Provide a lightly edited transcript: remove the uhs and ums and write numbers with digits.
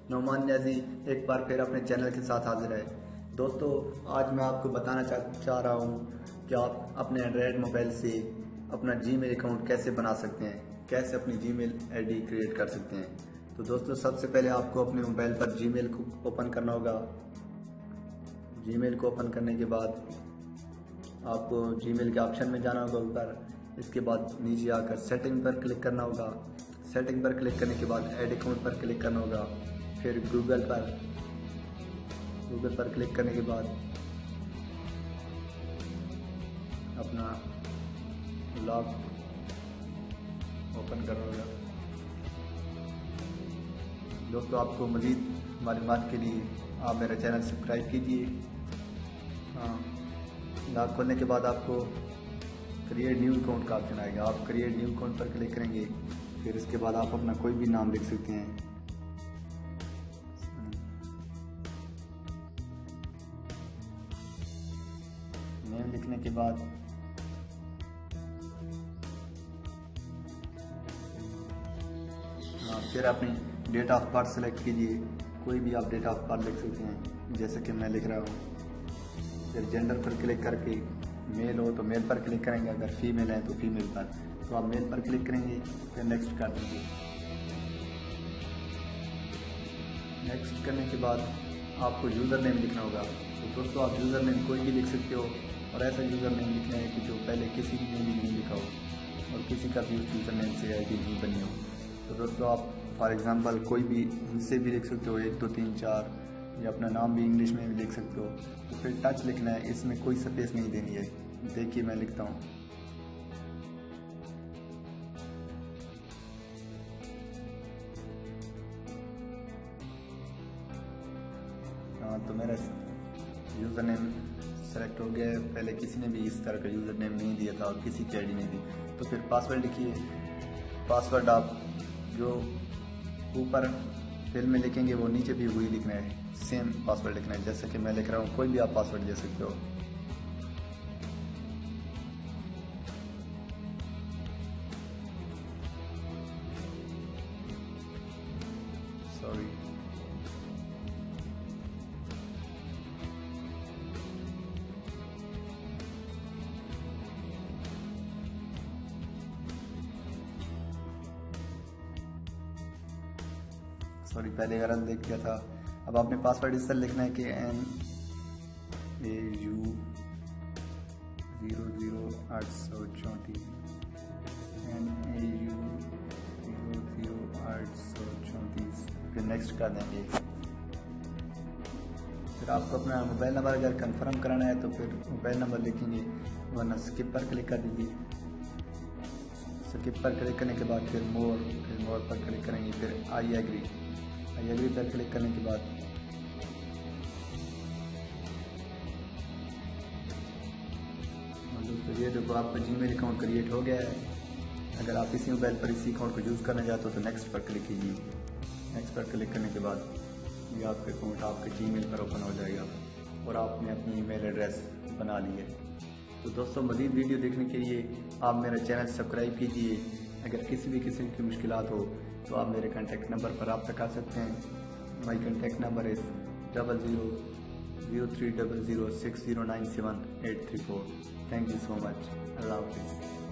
नौमान न्याजी एक बार फिर अपने चैनल के साथ हाजिर है। दोस्तों, आज मैं आपको बताना चाह रहा हूँ कि आप अपने एंड्रॉयड मोबाइल से अपना जीमेल अकाउंट कैसे बना सकते हैं, कैसे अपनी जीमेल आईडी क्रिएट कर सकते हैं। तो दोस्तों, सबसे पहले आपको अपने मोबाइल पर जीमेल को ओपन करना होगा। जीमेल को ओपन करने के बाद आपको जीमेल के ऑप्शन में जाना होगा ऊपर। इसके बाद नीचे आकर सेटिंग पर क्लिक करना होगा। सेटिंग पर क्लिक करने के बाद ऐड अकाउंट पर क्लिक करना होगा। फिर गूगल पर क्लिक करने के बाद अपना लॉग ओपन करना होगा। दोस्तों, आपको मज़ीद मालूमात के लिए आप मेरा चैनल सब्सक्राइब कीजिए। लॉग खोलने के बाद आपको क्रिएट न्यू अकाउंट का ऑप्शन आएगा। आप क्रिएट न्यू अकाउंट पर क्लिक करेंगे। फिर इसके बाद आप अपना कोई भी नाम लिख सकते हैं। नेम लिखने के बाद फिर अपनी डेट ऑफ बर्थ सेलेक्ट कीजिए। कोई भी आप डेट ऑफ बर्थ लिख सकते हैं, जैसे कि मैं लिख रहा हूँ। फिर जेंडर पर क्लिक करके मेल हो तो मेल पर क्लिक करेंगे, अगर फीमेल है तो फीमेल पर, तो आप मेल पर क्लिक करेंगे। फिर नेक्स्ट कर देंगे। नेक्स्ट करने के बाद आपको यूज़र नेम लिखना होगा। तो दोस्तों, आप यूज़र नेम कोई भी लिख सकते हो, और ऐसा यूज़र नेम लिखना है कि जो पहले किसी ने भी नहीं लिखा हो और किसी का भी यूज़र नेम से आईडी नहीं बनी हो। तो दोस्तों, आप फॉर एग्जांपल कोई भी इनसे भी लिख सकते हो, 1 2 3 4, या अपना नाम भी इंग्लिश में भी लिख सकते हो। तो फिर टच लिखना है, इसमें कोई स्पेस नहीं देनी है। देखिए मैं लिखता हूँ। तो मेरा यूज़र नेम सेलेक्ट हो गया है। पहले किसी ने भी इस तरह का यूज़र नेम नहीं दिया था और किसी की आईडी नहीं दी। तो फिर पासवर्ड लिखिए। पासवर्ड आप जो ऊपर फिल में लिखेंगे वो नीचे भी वही लिखना है, सेम पासवर्ड लिखना है जैसे कि मैं लिख रहा हूँ। कोई भी आप पासवर्ड दे सकते हो। सॉरी, पहले गलत देख दिया था। अब आपने पासवर्ड इस तरह लिखना है कि NAU 00834 NAU 00834। फिर नेक्स्ट कर देंगे। फिर आपको अपना मोबाइल नंबर अगर कंफर्म कराना है तो फिर मोबाइल नंबर लिखेंगे, वरना स्किप पर क्लिक कर दीजिए। स्किप पर क्लिक करने के बाद फिर मोर पर क्लिक करेंगे। फिर आई एग्री पर क्लिक करने के बाद दोस्तों, ये देखो आपका जीमेल अकाउंट क्रिएट हो गया है। अगर आप इसी मोबाइल पर इसी अकाउंट को यूज़ करना चाहते हो तो नेक्स्ट पर क्लिक कीजिए। नेक्स्ट पर क्लिक करने के बाद ये आपका अकाउंट आपके जीमेल पर ओपन हो जाएगा और आपने अपनी ईमेल एड्रेस बना ली है। तो दोस्तों, मज़ीद वीडियो देखने के लिए आप मेरा चैनल सब्सक्राइब कीजिए। अगर किसी भी किस्म की मुश्किलात हो तो आप मेरे कॉन्टैक्ट नंबर पर रब्ता कर सकते हैं। My contact number is 0003006097 834। Thank you so much. अल्लाह हाफिज़।